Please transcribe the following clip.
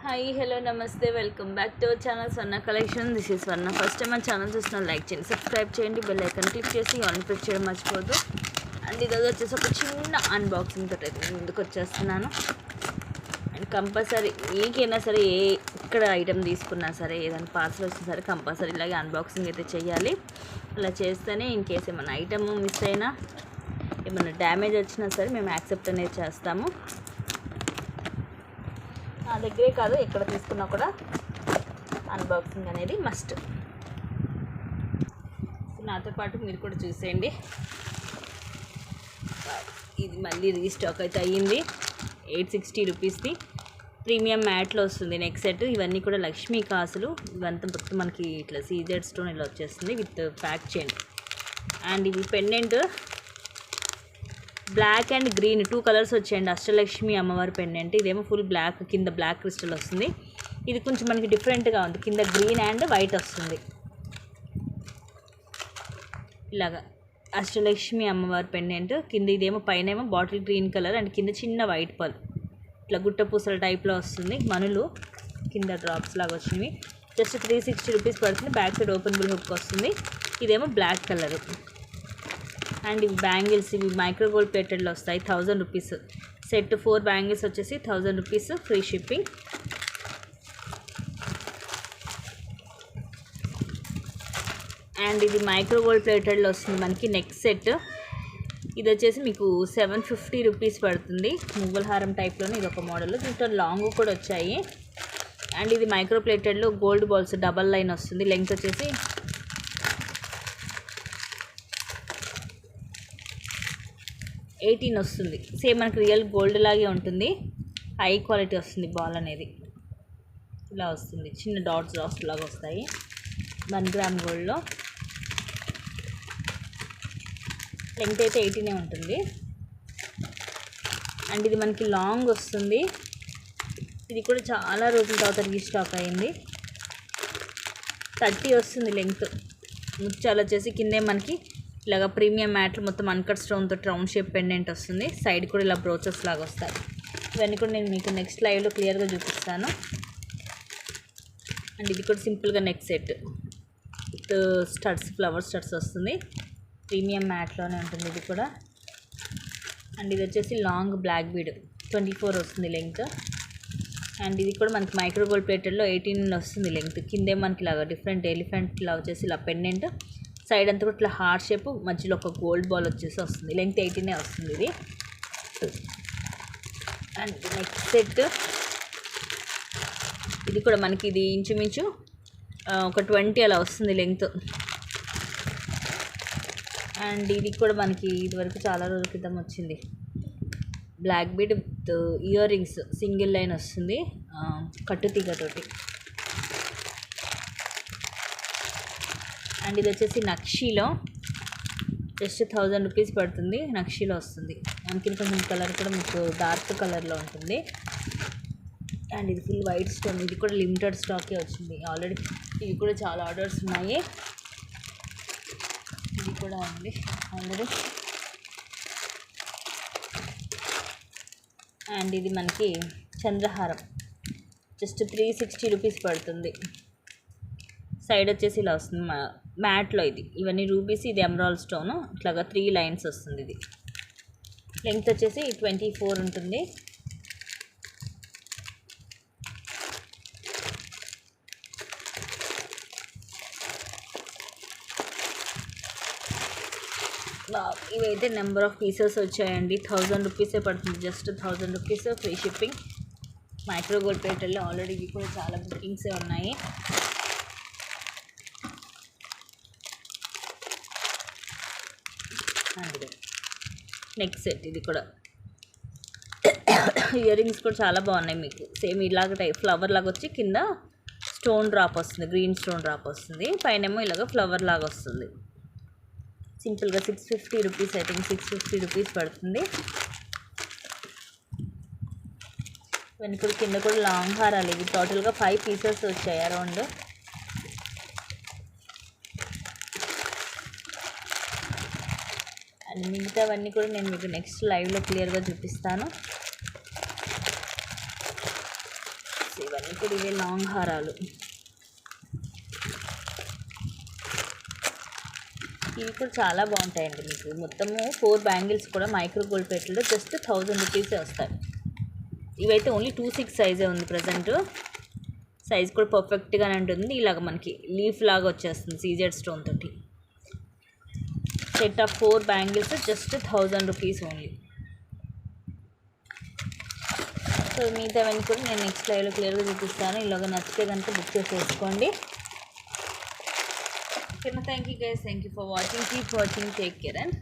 Hi hello నమస్తే welcome back to our channel Swarna collection. This is Swarna. First time మన channel చూసిన like చేయండి, subscribe చేయండి, bell icon click చేసి on press చేయడం మర్చిపోద్దు. అండ్ ఈరోజు వచ్చేసి ఒక చిన్న అన్బాక్సింగ్ తోటి అయితే నేను ముందుకు వచ్చేస్తున్నాను. అండ్ కంపల్సరీ ఏకైనా సరే ఇక్కడ ఐటమ్ తీసుకున్నా సరే ఏదైనా పార్సల్ వచ్చినా సరే కంపల్సరీ ఇలాగే అన్బాక్సింగ్ అయితే చేయాలి. అలా చేస్తేనే ఇన్ కేస్ ఏమైనా ఐటమ్ మిస్ అయినా ఏమైనా డ్యామేజ్ వచ్చినా సరే మేము యాక్సెప్ట్ అనేది చేస్తాము. నా దగ్గరే కాదు ఎక్కడ తీసుకున్నా కూడా అన్బాక్సింగ్ అనేది మస్ట్. నాతో పాటు మీరు కూడా చూసేయండి. ఇది మళ్ళీ రీస్టాక్ అయితే అయ్యింది. 860 రూపీస్ది ప్రీమియం మ్యాట్లో వస్తుంది నెక్ సెట్. ఇవన్నీ కూడా లక్ష్మీ కాసులు. ఇవంతా మొత్తం మనకి ఇట్లా సీజెడ్ స్టోన్ ఇలా వచ్చేస్తుంది విత్ ప్యాక్ చేయండి. అండ్ ఇది pendant black and green 2 colours వచ్చాయండి. అష్టలక్ష్మి అమ్మవారి పెండెంట్. ఇదేమో ఫుల్ బ్లాక్, కింద బ్లాక్ క్రిస్టల్ వస్తుంది. ఇది కొంచెం మనకి డిఫరెంట్గా ఉంది, కింద గ్రీన్ అండ్ వైట్ వస్తుంది. ఇలాగా అష్టలక్ష్మి అమ్మవారి పెండెంట్ కింద. ఇదేమో పైన ఏమో బాటిల్ గ్రీన్ కలర్ అండ్ కింద చిన్న వైట్ పల్ ఇట్లా గుట్ట పూసల టైప్లో వస్తుంది. మనులు కింద డ్రాప్స్ లాగా వచ్చినవి. జస్ట్ 360 రూపీస్ పడుతుంది. బ్యాక్ సైడ్ ఓపెనబుల్ హుక్ వస్తుంది. ఇదేమో బ్లాక్ కలర్. అండ్ ఇవి బ్యాంగిల్స్, ఇవి మైక్రో గోల్డ్ ప్లేటెడ్లో వస్తాయి. 1000 రూపీస్ సెట్. 4 బ్యాంగిల్స్ వచ్చేసి 1000 రూపీస్ ఫ్రీ షిప్పింగ్. అండ్ ఇది మైక్రో గోల్డ్ ప్లేటెడ్లో వస్తుంది మనకి నెక్ సెట్. ఇది వచ్చేసి మీకు 750 రూపీస్ పడుతుంది. మువ్వల హారం టైప్లోనే ఇది ఒక మోడల్. దీంట్లో లాంగ్ కూడా వచ్చాయి. అండ్ ఇది మైక్రో ప్లేటెడ్లో గోల్డ్ బాల్స్ డబల్ లైన్ వస్తుంది. లెంగ్త్ వచ్చేసి 18 వస్తుంది. సేమ్ మనకి రియల్ గోల్డ్ లాగే ఉంటుంది. హై క్వాలిటీ వస్తుంది. బాల్ అనేది ఇలా వస్తుంది. చిన్న డాట్స్ లాగా వస్తాయి. 1 గ్రామ్ గోల్డ్లో. లెంగ్త్ అయితే 18 ఉంటుంది. అండ్ ఇది మనకి లాంగ్ వస్తుంది. ఇది కూడా చాలా రోజుల తర్వాత రీస్టాక్ అయింది. 30 వస్తుంది లెంగ్త్. ముత్యాలు వచ్చేసి కిందే మనకి ఇలాగ ప్రీమియం మ్యాట్లు మొత్తం అన్కట్ స్టోన్తో రౌండ్ షేప్ పెండెంట్ వస్తుంది. సైడ్ కూడా ఇలా బ్రోచెస్ లాగా వస్తాయి. ఇవన్నీ కూడా నేను మీకు నెక్స్ట్ లైవ్లో క్లియర్గా చూపిస్తాను. అండ్ ఇది కూడా సింపుల్గా neck set with studs, flower studs వస్తుంది. ప్రీమియం మ్యాట్లోనే ఉంటుంది ఇది కూడా. అండ్ ఇది వచ్చేసి లాంగ్ బ్లాక్ బీడ్ 24 వస్తుంది లెంగ్త్. అండ్ ఇది కూడా మనకి మైక్రో గోల్డ్ ప్లేటెడ్లో 18 వస్తుంది లెంగ్త్. కిందే మనకి ఇలాగా డిఫరెంట్ ఎలిఫెంట్ ఇలా వచ్చేసి ఇలా పెండెంట్. సైడ్ అంతా కూడా ఇట్లా హార్ట్ షేప్, మధ్యలో ఒక గోల్డ్ బాల్ వచ్చేసి వస్తుంది. లెంగ్త్ 18 వస్తుంది ఇది. అండ్ నెక్స్ట్ సెట్ ఇది కూడా మనకి ఇది ఇంచుమించు ఒక 20 అలా వస్తుంది లెంగ్త్. అండ్ ఇది కూడా మనకి ఇదివరకు చాలా రోజుల క్రితం వచ్చింది. Black bead with ear rings single line వస్తుంది కట్టుతీగతోటి. అండ్ ఇది వచ్చేసి నక్షీలో జస్ట్ 1000 రూపీస్ పడుతుంది. నక్షీలో వస్తుంది. మనకి కొంచెం కలర్ కూడా మీకు డార్క్ కలర్లో ఉంటుంది. అండ్ ఇది ఫుల్ వైట్ స్టోన్. ఇది కూడా లిమిటెడ్ స్టాకే వచ్చింది ఆల్రెడీ. ఇవి కూడా చాలా ఆర్డర్స్ ఉన్నాయి. ఇది కూడా ఉంది ఆల్రెడీ. అండ్ ఇది మనకి చంద్రహారం జస్ట్ 360 రూపీస్ పడుతుంది. సైడ్ వచ్చేసి ఇలా వస్తుంది మ్యాట్లో. ఇది ఇవన్నీ రూబీస్, ఇది ఎమరాల్డ్ స్టోన్. ఇట్లాగా 3 లైన్స్ వస్తుంది. ఇది లెంగ్త్ వచ్చేసి 24 ఉంటుంది. ఇవైతే నెంబర్ ఆఫ్ పీసెస్ వచ్చాయండి. 1000 రూపీసే పడుతుంది. Just 1000 rupees free shipping. Micro gold ప్లేటెడ్లో ఆల్రెడీ ఇవి కూడా చాలా బుకింగ్సే ఉన్నాయి. అండ్ నెక్ సెట్ ఇది కూడా. ఇయర్ రింగ్స్ కూడా చాలా బాగున్నాయి. మీకు సేమ్ ఇలాగ టైప్ ఫ్లవర్ లాగా వచ్చి కింద స్టోన్ డ్రాప్ వస్తుంది, గ్రీన్ స్టోన్ డ్రాప్ వస్తుంది. పైనేమో ఇలాగ ఫ్లవర్ లాగా వస్తుంది. సింపుల్గా 650 రూపీస్, ఐ థింక్ 650 రూపీస్ పడుతుంది. ఇవన్నీ కూడా కింద కూడా లాంగ్ హారాలు. ఇవి టోటల్గా 5 పీసెస్ వచ్చాయి అరౌండ్. అండ్ మిగతావన్నీ కూడా నేను మీకు నెక్స్ట్ లైవ్లో క్లియర్గా చూపిస్తాను. ఇవన్నీ కూడా ఇవే లాంగ్ హారాలు. ఇవి కూడా చాలా బాగుంటాయండి. మీకు మొత్తము 4 బ్యాంగిల్స్ కూడా మైక్రో గోల్డ్ పెట్టులో జస్ట్ 1000 రూపీసే వస్తాయి. ఇవైతే ఓన్లీ 2/6 సైజే ఉంది ప్రజెంట్. సైజ్ కూడా పర్ఫెక్ట్గానే ఉంటుంది. ఇలాగ మనకి లీఫ్ లాగా వచ్చేస్తుంది సీజెడ్ స్టోన్ తోటి. Set of 4 bangles just 1000 rupees only. So మిగతావన్నీ కూడా నేను నెక్స్ట్ లైవ్లో క్లియర్గా చూపిస్తాను. ఇలాగ నచ్చితే కనుక బుక్ చేసేసుకోండి. ఓకేనా? Thank you guys, thank you for watching. Keep watching, take care and